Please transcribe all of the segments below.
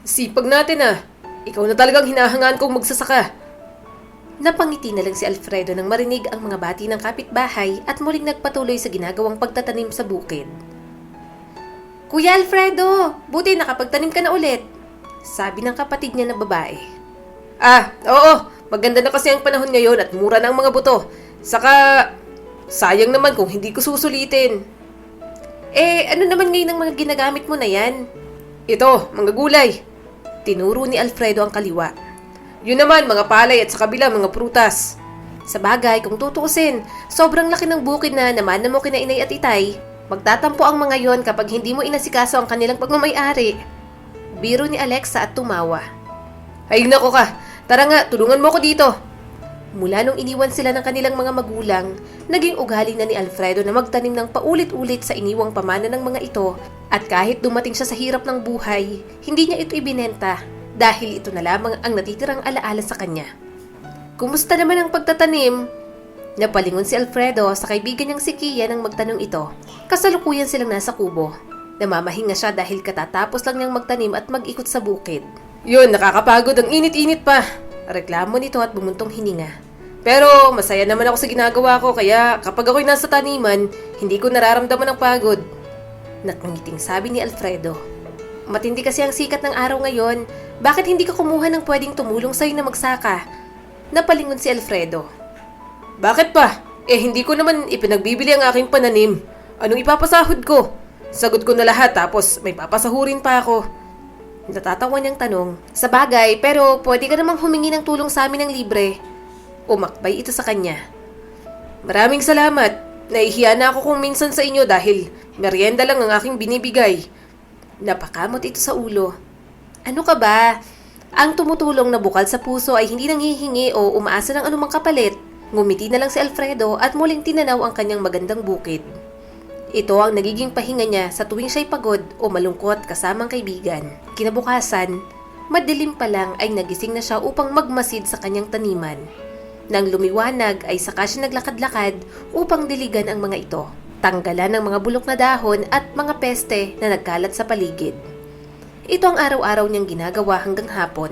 Sipag natin ah. Ikaw na talagang hinahangaan kong magsasaka. Napangiti na lang si Alfredo nang marinig ang mga bati ng kapitbahay at muling nagpatuloy sa ginagawang pagtatanim sa bukid. Kuya Alfredo, buti nakapagtanim ka na ulit, sabi ng kapatid niya na babae. Oo. Maganda na kasi ang panahon ngayon at mura na ang mga buto. Saka, sayang naman kung hindi ko susulitin. Ano naman ngayon ang mga ginagamit mo na yan? Ito, mga gulay. Tinuro ni Alfredo ang kaliwa. Yun naman, mga palay at sa kabila, mga prutas. Sa bagay, kung tutuusin, sobrang laki ng bukid na naman mo kina Inay at Itay. Magtatampo ang mga yon kapag hindi mo inasikaso ang kanilang pagmamayari. Biro ni Alexa at tumawa. Ay nako ka, tara nga, tulungan mo ko dito. Mula nung iniwan sila ng kanilang mga magulang, naging ugali na ni Alfredo na magtanim ng paulit-ulit sa iniwang pamana ng mga ito at kahit dumating siya sa hirap ng buhay, hindi niya ito ibinenta dahil ito na lamang ang natitirang alaala sa kanya. Kumusta naman ang pagtatanim? Napalingon si Alfredo sa kaibigan niyang si Kia nang magtanong ito. Kasalukuyan silang nasa kubo. Namamahinga siya dahil katatapos lang niyang magtanim at mag-ikot sa bukid. Yun, nakakapagod, ang init-init pa. Reklamo nito at bumuntong hininga. Pero masaya naman ako sa ginagawa ko kaya kapag ako'y nasa taniman, hindi ko nararamdaman ang pagod. Nakangiting sabi ni Alfredo. Matindi kasi ang sikat ng araw ngayon. Bakit hindi ka kumuha ng pwedeng tumulong sa'yo na magsaka? Napalingon si Alfredo. Bakit pa? Hindi ko naman ipinagbibili ang aking pananim. Anong ipapasahod ko? Sagot ko na lahat tapos may papasahurin pa ako. Natatawa niyang tanong. Sa bagay, pero pwede ka namang humingi ng tulong sa amin ng libre. Umakbay ito sa kanya. Maraming salamat. Nahihiya na ako kung minsan sa inyo dahil merienda lang ang aking binibigay. Napakamot ito sa ulo. Ano ka ba? Ang tumutulong na bukal sa puso ay hindi nanghihingi o umaasa ng anumang kapalit. Ngumiti na lang si Alfredo at muling tinanaw ang kanyang magandang bukid. Ito ang nagiging pahinga niya sa tuwing siya'y pagod o malungkot kasamang kaibigan. Kinabukasan, madilim pa lang ay nagising na siya upang magmasid sa kanyang taniman. Nang lumiwanag ay saka siya naglakad-lakad upang diligan ang mga ito. Tanggalan ng mga bulok na dahon at mga peste na nagkalat sa paligid. Ito ang araw-araw niyang ginagawa hanggang hapon.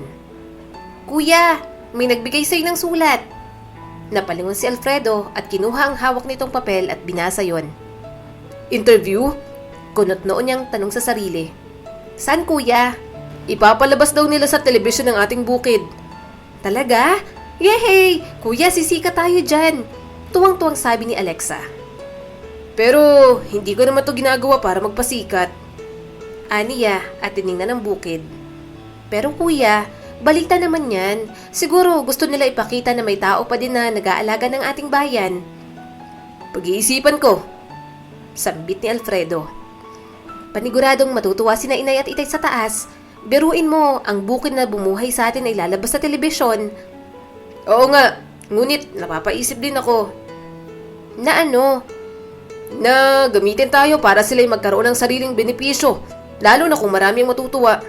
Kuya, may nagbigay sa'yo ng sulat. Napalingon si Alfredo at kinuha ang hawak nitong papel at binasa yon. Interview? Kunot noon niyang tanong sa sarili. Saan kuya? Ipapalabas daw nila sa telebisyon ng ating bukid. Talaga? Yehey! Kuya, sisika tayo dyan. Tuwang-tuwang sabi ni Alexa. Pero hindi ko naman to ginagawa para magpasikat. Aniya at tiningnan ng bukid. Pero kuya, balita naman yan. Siguro gusto nila ipakita na may tao pa din na nag-aalaga ng ating bayan. Pag-iisipan ko. Sambit ni Alfredo. Paniguradong matutuwa sina Inay at Itay sa taas. Biruin mo, ang bukid na bumuhay sa atin ay lalabas sa telebisyon. Oo nga, ngunit napapaisip din ako. Na ano? Na gamitin tayo para sila'y magkaroon ng sariling benepisyo, lalo na kung marami ang matutuwa.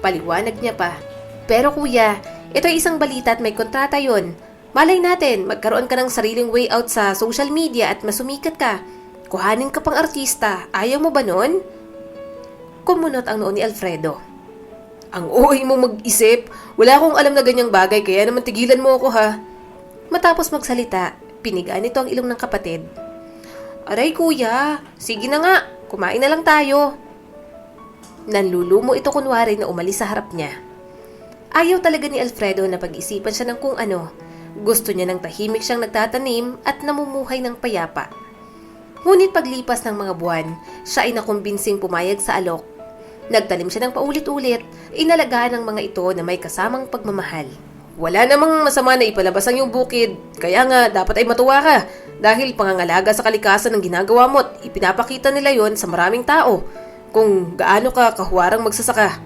Paliwanag niya pa. Pero kuya, ito ay isang balita at may kontrata yon. Malay natin, magkaroon ka ng sariling way out sa social media at masumikat ka. Kuhanin ka pang artista, ayaw mo ba nun? Kumunot ang noon ni Alfredo. Ang OA mo mag-isip, wala akong alam na ganyang bagay kaya naman tigilan mo ako ha. Matapos magsalita, pinigaan nito ang ilong ng kapatid. Aray kuya, sige na nga, kumain na lang tayo. Nanlulumo ito kunwari na umalis sa harap niya. Ayaw talaga ni Alfredo na pag-isipan siya ng kung ano. Gusto niya ng tahimik siyang nagtatanim at namumuhay ng payapa. Ngunit paglipas ng mga buwan, siya ay nakumbinsing pumayag sa alok. Nagtanim siya ng paulit-ulit, inalagaan ng mga ito na may kasamang pagmamahal. Wala namang masama na ipalabas ang iyong bukid, kaya nga dapat ay matuwa ka dahil pangangalaga sa kalikasan ng ginagawa mo at ipinapakita nila yon sa maraming tao kung gaano ka kahuwarang magsasaka.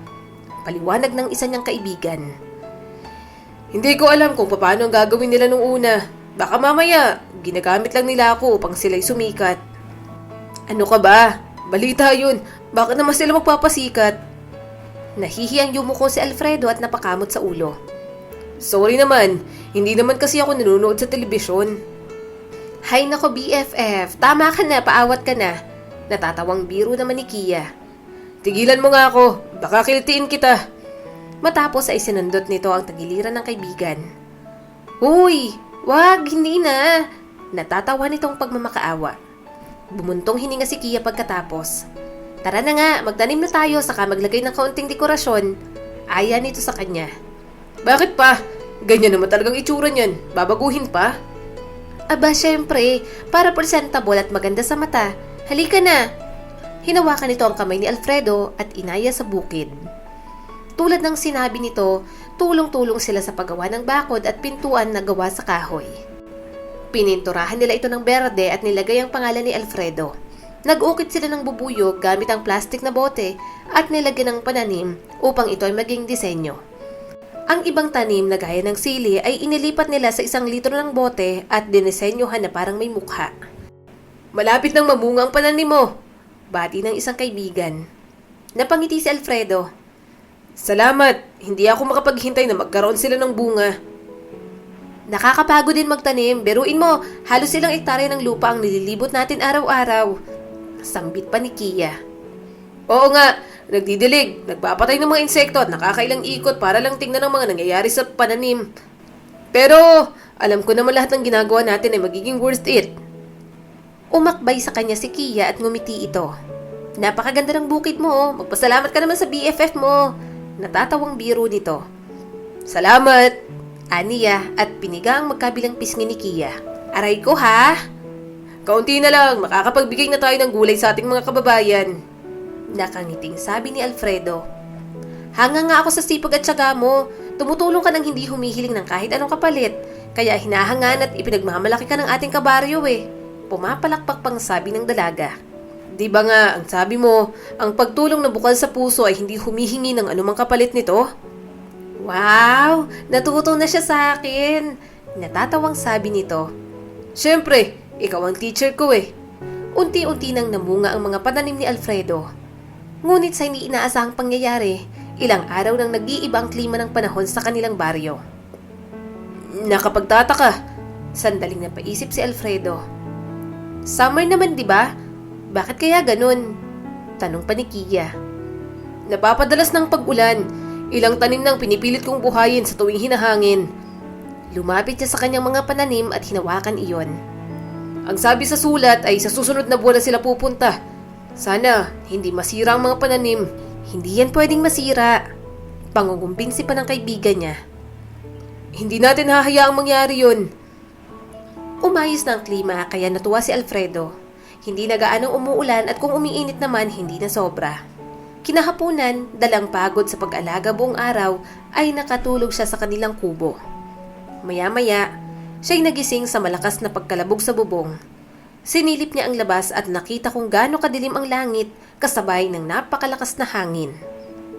Paliwanag ng isa niyang kaibigan. Hindi ko alam kung paano ang gagawin nila nung una. Baka mamaya, ginagamit lang nila ako upang sila'y sumikat. Ano ka ba? Balita yun. Bakit naman sila magpapasikat? Nahihiyang yumuko si Alfredo at napakamot sa ulo. Sorry naman, hindi naman kasi ako nanonood sa telebisyon. Hay nako BFF, tama ka na, paawat ka na. Natatawang biro naman ni Kia. Tigilan mo nga ako, baka kiltiin kita. Matapos ay sinundot nito ang tagiliran ng kaibigan. Uy! Wag! Hindi na! Natatawa nitong pagmamakaawa. Bumuntong hininga si Kia pagkatapos. Tara na nga, magtanim na tayo saka maglagay ng kaunting dekorasyon. Aya nito sa kanya. Bakit pa? Ganyan naman talagang itsura niyan. Babaguhin pa? Aba, syempre, para presentable at maganda sa mata. Halika na! Hinawakan nito ang kamay ni Alfredo at inaya sa bukid. Tulad ng sinabi nito, tulong-tulong sila sa paggawa ng bakod at pintuan na gawa sa kahoy. Pininturahan nila ito ng berde at nilagay ang pangalan ni Alfredo. Nag-ukit sila ng bubuyog gamit ang plastik na bote at nilagyan ng pananim upang ito ay maging disenyo. Ang ibang tanim na gaya ng sili ay inilipat nila sa 1 litro ng bote at dinisenyohan na parang may mukha. Malapit nang mamunga ang pananim mo. Bati ng isang kaibigan. Napangiti si Alfredo. Salamat. Hindi ako makapaghintay na magkaroon sila ng bunga. Nakakapagod din magtanim. Beruin mo, halos ilang ektarya ng lupa ang nililibot natin araw-araw. Sambit pa ni Kia. Oo nga, nagdidilig, nagpapatay ng mga insekto at nakakailang ikot para lang tingnan ang mga nangyayari sa pananim. Pero, alam ko naman lahat ng ginagawa natin ay magiging worth it. Umakbay sa kanya si Kia at ngumiti ito. Napakaganda ng bukid mo. Magpasalamat ka naman sa BFF mo. Natatawang biro nito. Salamat! Aniya at piniga ang magkabilang pisngi ni Kia. Aray ko ha! Kaunti na lang, makakapagbigay na tayo ng gulay sa ating mga kababayan. Nakangiting sabi ni Alfredo. Hanga nga ako sa sipag at tiyaga mo. Tumutulong ka ng hindi humihiling ng kahit anong kapalit. Kaya hinahangan at ipinagmamalaki ka ng ating kabaryo eh. Pumapalakpak pang sabi ng dalaga. Di ba nga, ang sabi mo, ang pagtulong na bukal sa puso ay hindi humihingi ng anumang kapalit nito? Wow! Natuto na siya sa akin. Natatawang sabi nito. Siyempre, ikaw ang teacher ko eh. Unti-unti nang namunga ang mga pananim ni Alfredo. Ngunit sa hindi inaasahang pangyayari, ilang araw nang nag-iiba ang klima ng panahon sa kanilang baryo. Nakapagtataka. Sandaling napaisip si Alfredo. Summer naman, di ba? Bakit kaya ganun? Tanong pa ni Kia. Napapadalas ng pag-ulan. Ilang tanim nang pinipilit kong buhayin sa tuwing hinahangin. Lumapit siya sa kanyang mga pananim at hinawakan iyon. Ang sabi sa sulat ay sa susunod na buwan na sila pupunta. Sana, hindi masira ang mga pananim. Hindi yan pwedeng masira. Pangungumbinsi pa ng kaibigan niya. Hindi natin hahayaang mangyari yun. Umayos na ang klima kaya natuwa si Alfredo. Hindi na gaanong umuulan at kung umiinit naman, hindi na sobra. Kinahapunan, dalang pagod sa pag-alaga buong araw, ay nakatulog siya sa kanilang kubo. Maya-maya, siya'y nagising sa malakas na pagkalabog sa bubong. Sinilip niya ang labas at nakita kung gaano kadilim ang langit kasabay ng napakalakas na hangin.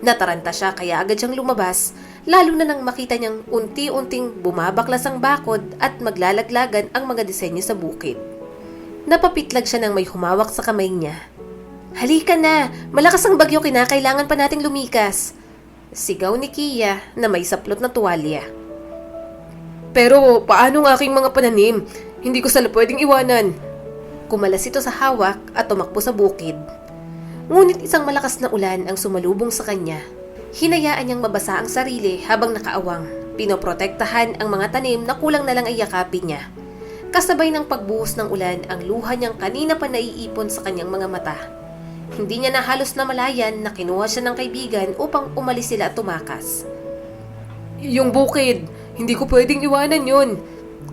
Nataranta siya kaya agad siyang lumabas, lalo na nang makita niyang unti-unting bumabaklas ang bakod at maglalaglagan ang mga disenyo sa bukid. Napapitlag siya nang may humawak sa kamay niya. Halika na! Malakas ang bagyo, kinakailangan pa nating lumikas! Sigaw ni Kia na may saplot na tuwalya. Pero paano ang aking mga pananim? Hindi ko sila pwedeng iwanan. Kumalas ito sa hawak at tumakbo sa bukid. Ngunit isang malakas na ulan ang sumalubong sa kanya. Hinayaan niyang mabasa ang sarili habang nakaawang. Pinoprotektahan ang mga tanim na kulang na lang ay yakapin niya. Kasabay ng pagbuhos ng ulan ang luha niyang kanina pa naiipon sa kanyang mga mata. Hindi niya na halos namalayan na kinuha siya ng kaibigan upang umalis sila at tumakas. Yung bukid, hindi ko pwedeng iwanan yun.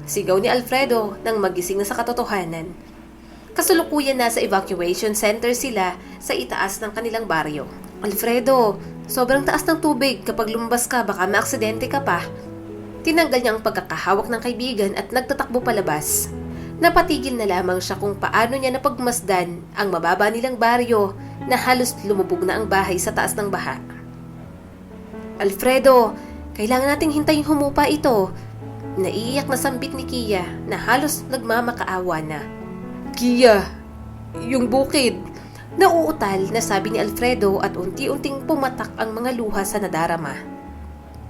Sigaw ni Alfredo nang magising na sa katotohanan. Kasalukuyan na sa evacuation center sila sa itaas ng kanilang baryo. Alfredo, sobrang taas ng tubig. Kapag lumabas ka, baka maaksidente ka pa. Tinanggal niya ang pagkakahawak ng kaibigan at nagtatakbo palabas. Napatigil na lamang siya kung paano niya napagmasdan ang mababa nilang baryo na halos lumubog na ang bahay sa taas ng baha. Alfredo, kailangan nating hintayin humupa ito. Naiiyak na sambit ni Kia na halos nagmamakaawa na. Kia, yung bukid. Nauutal na sabi ni Alfredo at unti-unting pumatak ang mga luha sa nadarama.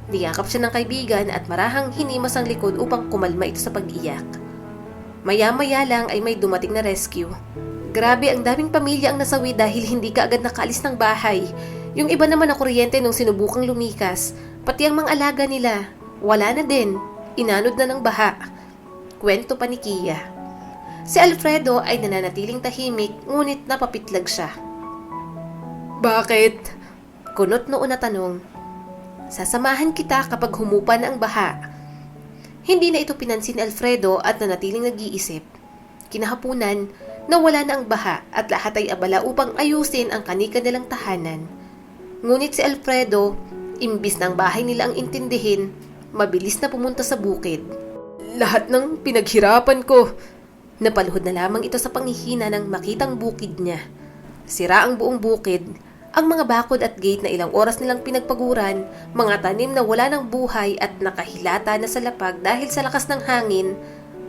Niyakap siya ng kaibigan at marahang hinimas ang likod upang kumalma ito sa pag-iyak. Maya-maya lang ay may dumating na rescue. Grabe, ang daming pamilya ang nasawi dahil hindi ka agad nakaalis ng bahay. Yung iba naman na kuryente nung sinubukang lumikas, pati ang mga alaga nila, wala na din, inanod na ng baha. Kwento pa ni Kia. Si Alfredo ay nananatiling tahimik ngunit napapitlag siya. Bakit? Kunot noon na tanong. Sasamahan kita kapag humupa na ang baha. Hindi na ito pinansin ni Alfredo at nanatiling nag-iisip. Kinahapunan, nawala na ang baha at lahat ay abala upang ayusin ang kani-kanilang tahanan. Ngunit si Alfredo, imbis na ang bahay nila ang intindihin, mabilis na pumunta sa bukid. Lahat ng pinaghirapan ko. Napaluhod na lamang ito sa panghihina ng makitang bukid niya. Sira ang buong bukid, ang mga bakod at gate na ilang oras nilang pinagpaguran, mga tanim na wala ng buhay at nakahilata na sa lapag dahil sa lakas ng hangin,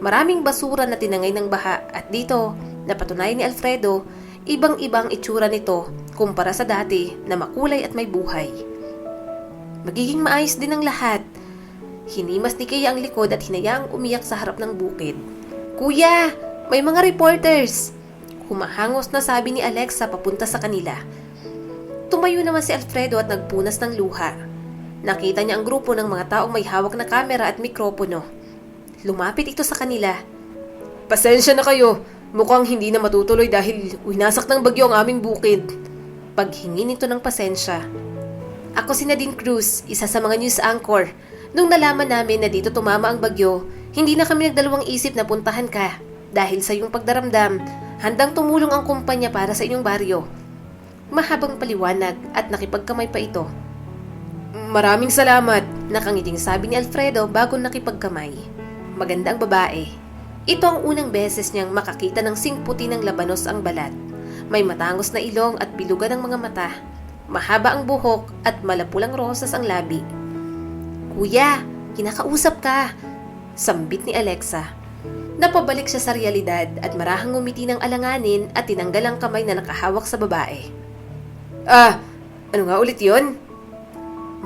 maraming basura na tinangay ng baha at dito, napatunayan ni Alfredo, ibang-ibang itsura nito kumpara sa dati na makulay at may buhay. Magiging maayos din ang lahat. Hinimas ni Kaya ang likod at hinayaang umiyak sa harap ng bukid. Kuya, may mga reporters! Humahangos na sabi ni Alexa papunta sa kanila. Tumayo naman si Alfredo at nagpunas ng luha. Nakita niya ang grupo ng mga taong may hawak na kamera at mikropono. Lumapit ito sa kanila. Pasensya na kayo. Mukhang hindi na matutuloy dahil winasak ng bagyo ang aming bukid. Paghingi nito ng pasensya. Ako si Nadine Cruz, isa sa mga news anchor. Nung nalaman namin na dito tumama ang bagyo, hindi na kami nagdalawang isip na puntahan ka. Dahil sa iyong pagdaramdam, handang tumulong ang kumpanya para sa inyong baryo. Mahabang paliwanag at nakipagkamay pa ito. Maraming salamat. Nakangiting sabi ni Alfredo bago nakipagkamay. Maganda ang babae. Ito ang unang beses niyang makakita ng singputi ng labanos ang balat. May matangos na ilong at bilugan ng mga mata. Mahaba ang buhok at malapulang rosas ang labi. Kuya, kinakausap ka. Sambit ni Alexa. Napabalik siya sa realidad at marahang ngumiti ng alanganin at tinanggal ang kamay na nakahawak sa babae. Ano nga ulit yon?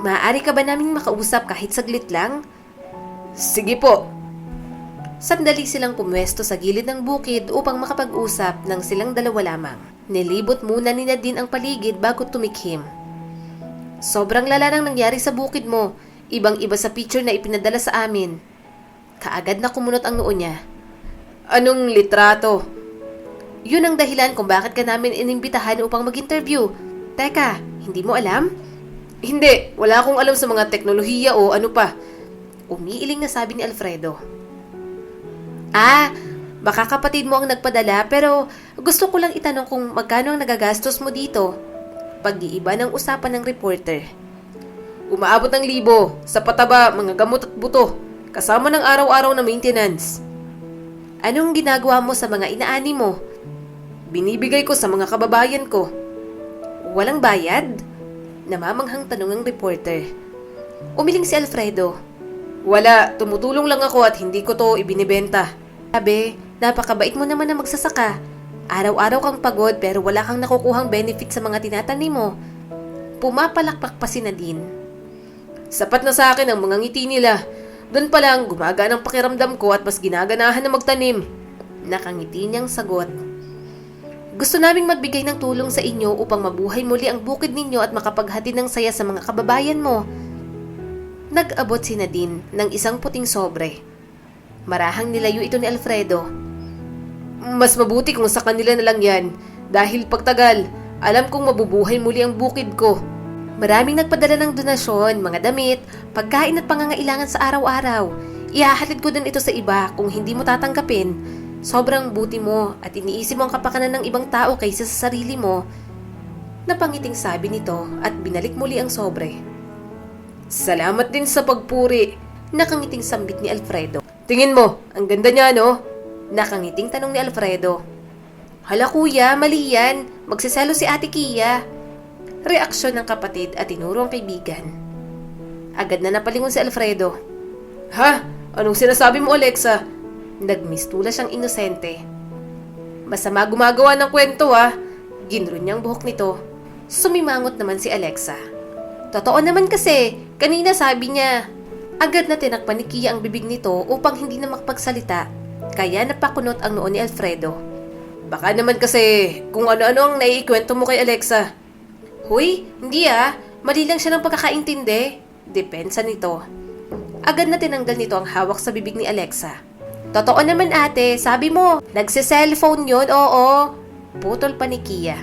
Maaari ka ba naming makausap kahit saglit lang? Sige po. Sandali silang pumwesto sa gilid ng bukid upang makapag-usap ng silang dalawa lamang. Nilibot muna ni Nadine ang paligid bago tumikhim. Sobrang lala nang nangyari sa bukid mo. Ibang-iba sa picture na ipinadala sa amin. Kaagad na kumunot ang noo niya. Anong litrato? Yun ang dahilan kung bakit ka namin inimbitahan upang mag-interview. Teka, hindi mo alam? Hindi, wala akong alam sa mga teknolohiya o ano pa. Umiiling na sabi ni Alfredo. Baka kapatid mo ang nagpadala pero gusto ko lang itanong kung magkano ang nagagastos mo dito. Pag-iiba ng usapan ng reporter. Umaabot ng 1,000 sa pataba, mga gamot at buto, kasama ng araw-araw na maintenance. Anong ginagawa mo sa mga inaani mo? Binibigay ko sa mga kababayan ko. Walang bayad? Namamanghang tanong ng reporter. Umiling si Alfredo. Wala, tumutulong lang ako at hindi ko to ibinibenta. Sabi, napakabait mo naman na magsasaka. Araw-araw kang pagod pero wala kang nakukuhang benefit sa mga tinatanim mo. Pumapalakpak pa si Nadine. Sapat na sa akin ang mga ngiti nila. Doon pa lang gumagaan ang pakiramdam ko at mas ginaganahan na magtanim. Nakangiti niyang sagot. Gusto naming magbigay ng tulong sa inyo upang mabuhay muli ang bukid ninyo at makapaghatid ng saya sa mga kababayan mo. Nag-abot si Nadine ng isang puting sobre. Marahang nilayo ito ni Alfredo. Mas mabuti kung sa kanila na lang yan. Dahil pagtagal, alam kong mabubuhay muli ang bukid ko. Maraming nagpadala ng donasyon, mga damit, pagkain at pangangailangan sa araw-araw. Ihahatid ko din ito sa iba kung hindi mo tatanggapin. Sobrang buti mo at iniisip mo ang kapakanan ng ibang tao kaysa sa sarili mo. Napangiting sabi nito at binalik muli ang sobre. Salamat din sa pagpuri. Nakangiting sambit ni Alfredo. Tingin mo, ang ganda niya no? Nakangiting tanong ni Alfredo. Hala kuya, mali yan. Magsiselo si Ate Kia. Reaksyon ng kapatid at tinuro ang kaibigan. Agad na napalingon si Alfredo. Ha? Anong sinasabi mo, Alexa? Nagmistula siyang inosente. Masama gumagawa ng kwento ha. Ginro niyang buhok nito. Sumimangot naman si Alexa. Totoo naman kasi, kanina sabi niya. Agad na tinakpan ni Kia ang bibig nito upang hindi na makapagsalita. Kaya napakunot ang noo ni Alfredo. Baka naman kasi kung ano-ano ang naiikwento mo kay Alexa. Hoy, hindi ah. Mali lang siya ng pagkakaintindi. Depensa nito. Agad na tinanggal nito ang hawak sa bibig ni Alexa. Totoo naman ate, sabi mo, nagse-cellphone yun, oo. Putol pa ni Kia.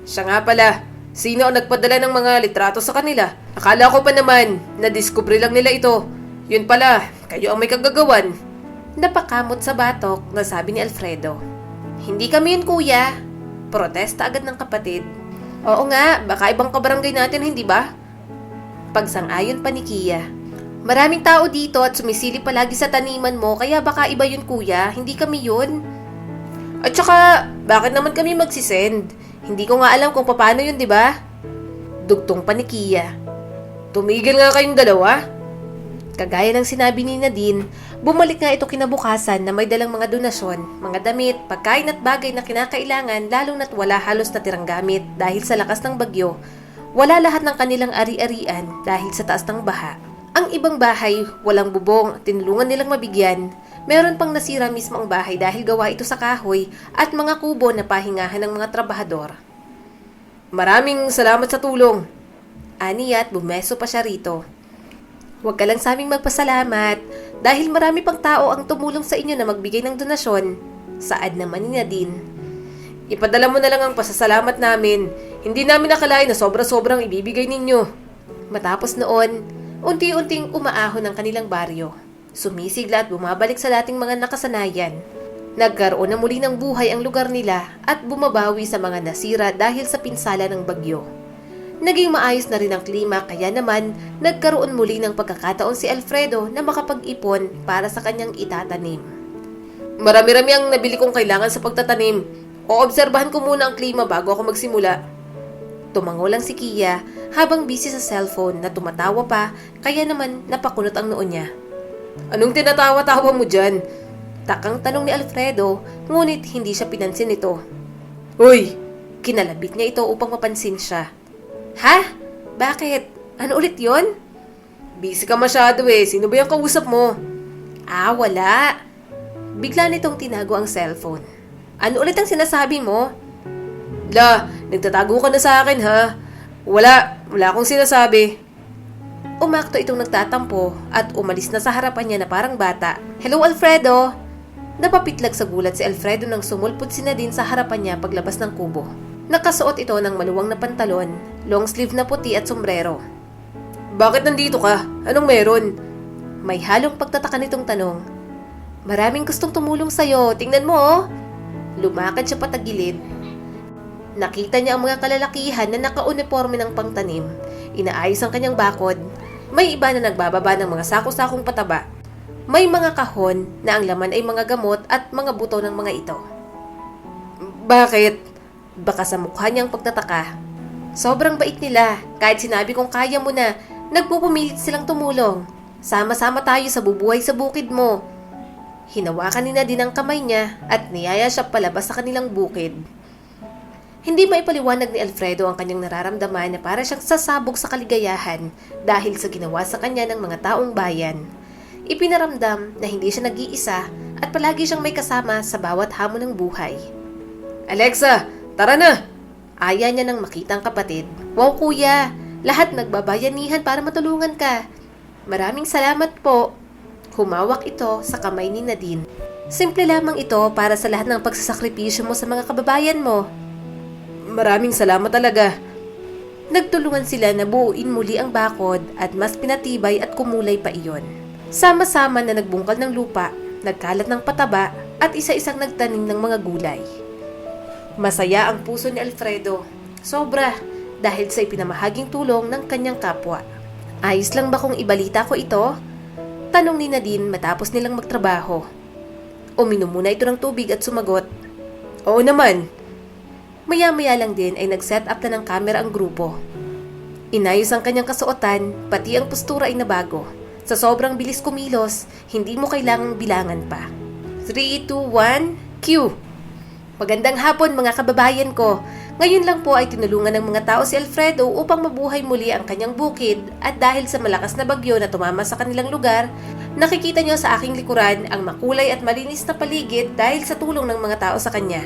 Siya nga pala, sino ang nagpadala ng mga litrato sa kanila? Akala ko pa naman, na-discover lang nila ito. Yun pala, kayo ang may kagagawan. Napakamot sa batok na sabi ni Alfredo. Hindi kami yun kuya. Protesta agad ng kapatid. Oo nga, baka ibang kabarangay natin, hindi ba? Pagsang-ayon pa ni Kia. Maraming tao dito at sumisilip palagi sa taniman mo, kaya baka iba yun kuya, hindi kami yun. At saka, bakit naman kami magsisend? Hindi ko nga alam kung paano yun, di ba? Dugtong pa ni Kia. Tumigil nga kayong dalawa. Kagaya ng sinabi ni Nadine, bumalik nga ito kinabukasan na may dalang mga donasyon, mga damit, pagkain at bagay na kinakailangan lalo na't wala halos natirang gamit dahil sa lakas ng bagyo. Wala lahat ng kanilang ari-arian dahil sa taas ng baha. Ang ibang bahay, walang bubong, tinulungan nilang mabigyan. Meron pang nasira mismo ang bahay dahil gawa ito sa kahoy at mga kubo na pahingahan ng mga trabahador. Maraming salamat sa tulong. Ani at bumeso pa siya rito. Huwag ka lang sa aming magpasalamat dahil marami pang tao ang tumulong sa inyo na magbigay ng donasyon. Saad naman ni Nadine. Ipadala mo na lang ang pasasalamat namin. Hindi namin nakalain na sobra-sobrang ibibigay ninyo. Matapos noon, unti-unting umaahon ang kanilang baryo. Sumisigla at bumabalik sa dating mga nakasanayan. Nagkaroon na muli ng buhay ang lugar nila at bumabawi sa mga nasira dahil sa pinsala ng bagyo. Naging maayos na rin ang klima kaya naman nagkaroon muli ng pagkakataon si Alfredo na makapag-ipon para sa kanyang itatanim. Marami-rami ang nabili kong kailangan sa pagtatanim. Oobserbahan ko muna ang klima bago ako magsimula. Tumango lang si Kia habang busy sa cellphone na tumatawa pa kaya naman napakunot ang noo niya. Anong tinatawa-tawa mo dyan? Takang tanong ni Alfredo ngunit hindi siya pinansin nito. Uy! Kinalabit niya ito upang mapansin siya. Ha? Bakit? Ano ulit yon? Busy ka masyado eh. Sino ba yung kausap mo? Wala. Bigla nitong tinago ang cellphone. Ano ulit ang sinasabi mo? La, nagtatago ka na sa akin ha? Wala akong sinasabi. Umakto itong nagtatampo at umalis na sa harapan niya na parang bata. Hello Alfredo! Napapitlag sa gulat si Alfredo nang sumulpot si Nadine sa harapan niya paglabas ng kubo. Nakasuot ito ng maluwang na pantalon, long sleeve na puti at sombrero. Bakit nandito ka? Anong meron? May halong pagtataka nitong tanong. Maraming gustong tumulong sa'yo, tingnan mo oh! Lumakad siya patagilid. Nakita niya ang mga kalalakihan na naka-uniforme ng pangtanim. Inaayos ang kanyang bakod. May iba na nagbababa ng mga sako-sakong pataba. May mga kahon na ang laman ay mga gamot at mga buto ng mga ito. Bakit? Baka sa mukha niyang pagtataka. Sobrang bait nila. Kahit sinabi kong kaya mo na, nagpupumilit silang tumulong. Sama-sama tayo sa bubuhay sa bukid mo. Hinawakan ni Nadine ang kamay niya at niyaya siya palabas sa kanilang bukid. Hindi maipaliwanag ni Alfredo ang kanyang nararamdaman na para siyang sasabog sa kaligayahan dahil sa ginawa sa kanya ng mga taong bayan. Ipinaramdam na hindi siya nag-iisa at palagi siyang may kasama sa bawat hamon ng buhay. Alexa, tara na! Aya niya nang makita ang kapatid. Wow kuya, lahat nagbabayanihan para matulungan ka. Maraming salamat po. Humawak ito sa kamay ni Nadine. Simple lamang ito para sa lahat ng pagsasakripisyo mo sa mga kababayan mo. Maraming salamat talaga. Nagtulungan sila na buuin muli ang bakod at mas pinatibay at kumulay pa iyon. Sama-sama na nagbungkal ng lupa, nagkalat ng pataba at isa-isang nagtanim ng mga gulay. Masaya ang puso ni Alfredo. Sobra dahil sa ipinamahaging tulong ng kanyang kapwa. Ayos lang ba kung ibalita ko ito? Tanong ni Nadine matapos nilang magtrabaho. Uminom muna ito ng tubig at sumagot. Oo naman. Maya-maya lang din ay nag-set up na ng camera ang grupo. Inayos ang kanyang kasuotan, pati ang postura ay nabago. Sa sobrang bilis kumilos, hindi mo kailangang bilangan pa. 3, 2, 1, cue! Magandang hapon mga kababayan ko. Ngayon lang po ay tinulungan ng mga tao si Alfredo upang mabuhay muli ang kanyang bukid at dahil sa malakas na bagyo na tumama sa kanilang lugar, nakikita nyo sa aking likuran ang makulay at malinis na paligid dahil sa tulong ng mga tao sa kanya.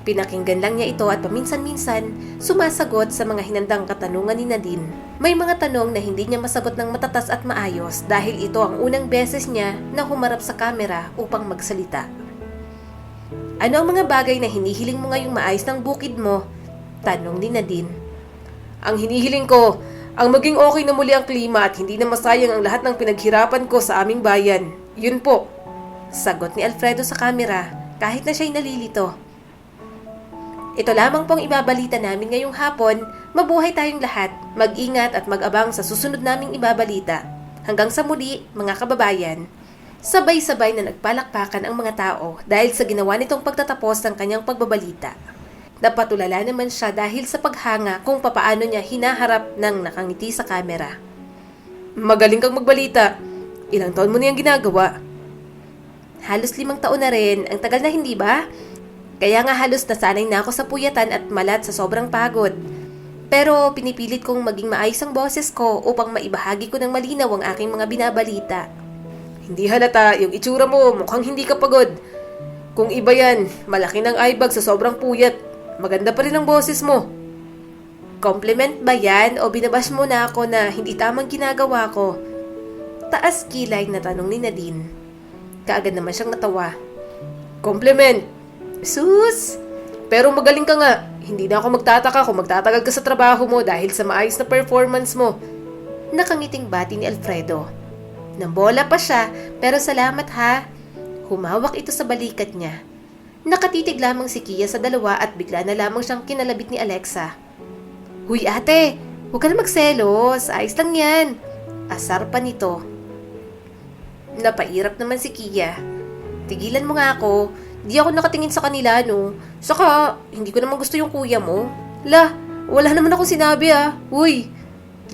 Pinakinggan lang niya ito at paminsan-minsan sumasagot sa mga hinandang katanungan ni Nadine. May mga tanong na hindi niya masagot ng matatas at maayos dahil ito ang unang beses niya na humarap sa kamera upang magsalita. Ano ang mga bagay na hinihiling mo ngayong maayos ng bukid mo? Tanong ni Nadine. Ang hinihiling ko, ang maging okay na muli ang klima at hindi na masayang ang lahat ng pinaghirapan ko sa aming bayan. Yun po. Sagot ni Alfredo sa kamera kahit na siya'y nalilito. Ito lamang pong ibabalita namin ngayong hapon. Mabuhay tayong lahat, mag-ingat at mag-abang sa susunod naming ibabalita. Hanggang sa muli, mga kababayan. Sabay-sabay na nagpalakpakan ang mga tao dahil sa ginawa nitong pagtatapos ng kanyang pagbabalita. Napatulala naman siya dahil sa paghanga kung papaano niya hinaharap ng nakangiti sa kamera. Magaling kang magbalita. Ilang taon mo niyang ginagawa? Halos 5 taon na rin, ang tagal na hindi ba? Kaya nga halos nasanay na ako sa puyatan at malat sa sobrang pagod. Pero pinipilit kong maging maayos ang boses ko upang maibahagi ko ng malinaw ang aking mga binabalita. Hindi halata, yung itsura mo, mukhang hindi ka pagod. Kung iba yan, malaki ng eyebag sa sobrang puyat. Maganda pa rin ang boses mo. Compliment ba yan o binabash mo na ako na hindi tamang ginagawa ko? Taas kilay na tanong ni Nadine. Kaagad naman siyang natawa. Compliment! Sus! Pero magaling ka nga. Hindi na ako magtataka kung magtatagal ka sa trabaho mo dahil sa maayos na performance mo. Nakangiting bati ni Alfredo. Nambola pa siya, pero salamat ha. Humawak ito sa balikat niya. Nakatitig lamang si Kia sa dalawa at bigla na lamang siyang kinalabit ni Alexa. Huy ate, huwag ka na magselos. Ayos lang yan. Asar pa nito. Napairap naman si Kia. Tigilan mo nga ako. Di ako nakatingin sa kanila, no? Saka, hindi ko naman gusto yung kuya mo. Lah, wala naman ako sinabi ah. Uy!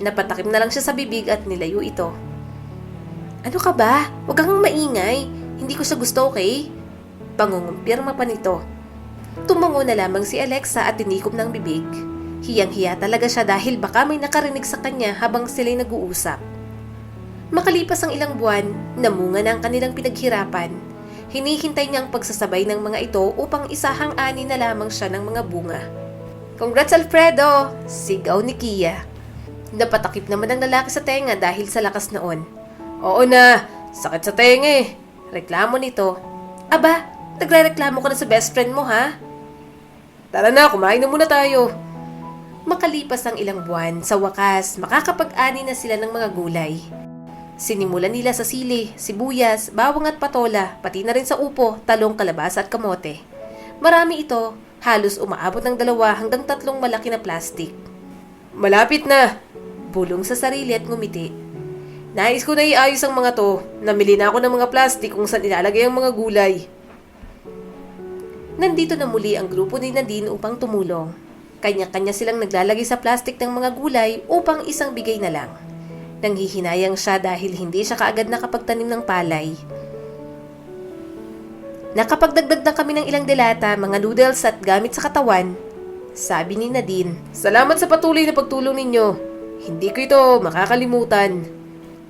Napatakip na lang siya sa bibig at nilayo ito. Ano ka ba? Huwag kang maingay. Hindi ko siya gusto, okay? Pangungumpirma pa nito. Tumango na lamang si Alexa at tinikom ng bibig. Hiyang-hiya talaga siya dahil baka may nakarinig sa kanya habang sila'y nag-uusap. Makalipas ang ilang buwan, namunga na ang kanilang pinaghirapan. Hinihintay niya ang pagsasabay ng mga ito upang isahang ani na lamang siya ng mga bunga. Congrats Alfredo! Sigaw ni Kia. Napatakip naman ang lalaki sa tenga dahil sa lakas noon. Oo na, sakit sa tenga eh. Reklamo nito. Aba, nagre-reklamo ka na sa best friend mo ha? Tara na, kumain na muna tayo. Makalipas ang ilang buwan, sa wakas, makakapag-ani na sila ng mga gulay. Sinimulan nila sa sili, sibuyas, bawang at patola, pati na rin sa upo, talong, kalabasa at kamote. Marami ito, halos umaabot ng 2 hanggang 3 malaki na plastik. Malapit na. Bulong sa sarili at ngumiti. Nais ko na iayos ang mga to. Namili na ako ng mga plastik kung saan ilalagay ang mga gulay. Nandito na muli ang grupo ni Nadine upang tumulong. Kanya-kanya silang naglalagay sa plastik ng mga gulay upang isang bigay na lang. Nanghihinayang siya dahil hindi siya kaagad nakapagtanim ng palay. Nakapagdagdag na kami ng ilang delata, mga noodles at gamit sa katawan, sabi ni Nadine. Salamat sa patuloy na pagtulong ninyo. Hindi ko ito makakalimutan.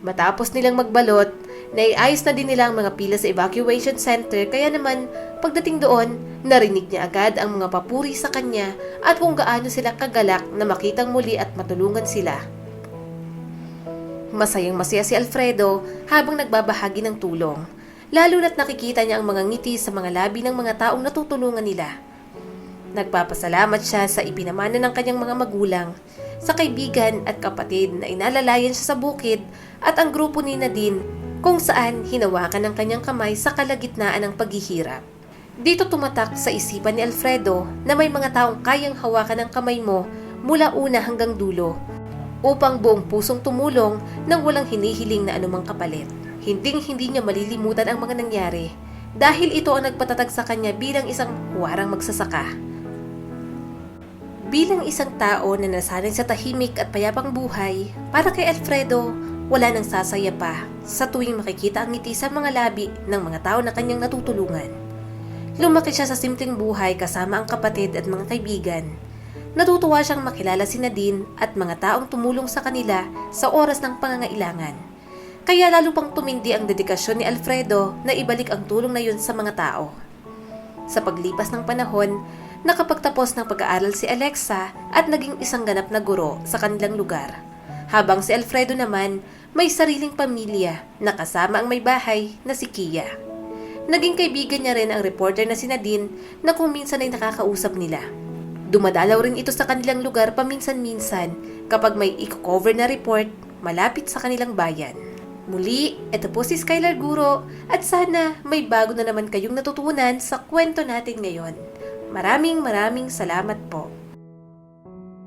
Matapos nilang magbalot, naiayos na din nila ang mga pila sa evacuation center kaya naman pagdating doon, narinig niya agad ang mga papuri sa kanya at kung gaano sila kagalak na makitang muli at matulungan sila. Masayang masaya si Alfredo habang nagbabahagi ng tulong, lalo na't nakikita niya ang mga ngiti sa mga labi ng mga taong natutulungan nila. Nagpapasalamat siya sa ipinamana ng kanyang mga magulang, sa kaibigan at kapatid na inalalayan siya sa bukid at ang grupo ni Nadine kung saan hinawakan ng kanyang kamay sa kalagitnaan ng paghihirap. Dito tumatak sa isipan ni Alfredo na may mga taong kayang hawakan ng kamay mo mula una hanggang dulo, upang buong pusong tumulong nang walang hinihiling na anumang kapalit. Hinding-hindi niya malilimutan ang mga nangyari dahil ito ang nagpatatag sa kanya bilang isang huwarang magsasaka. Bilang isang tao na nasanay sa tahimik at payapang buhay, para kay Alfredo, wala nang sasaya pa sa tuwing makikita ang ngiti sa mga labi ng mga tao na kanyang natutulungan. Lumaki siya sa simpleng buhay kasama ang kapatid at mga kaibigan. Natutuwa siyang makilala si Nadine at mga taong tumulong sa kanila sa oras ng pangangailangan. Kaya lalo pang tumindi ang dedikasyon ni Alfredo na ibalik ang tulong na yun sa mga tao. Sa paglipas ng panahon, nakapagtapos ng pag-aaral si Alexa at naging isang ganap na guro sa kanilang lugar. Habang si Alfredo naman may sariling pamilya na kasama ang may bahay na si Kia. Naging kaibigan niya rin ang reporter na si Nadine na kung minsan ay nakakausap nila. Dumadalaw rin ito sa kanilang lugar paminsan-minsan kapag may i-cover na report malapit sa kanilang bayan. Muli, ito po si Skylar Guro at sana may bago na naman kayong natutunan sa kwento natin ngayon. Maraming salamat po.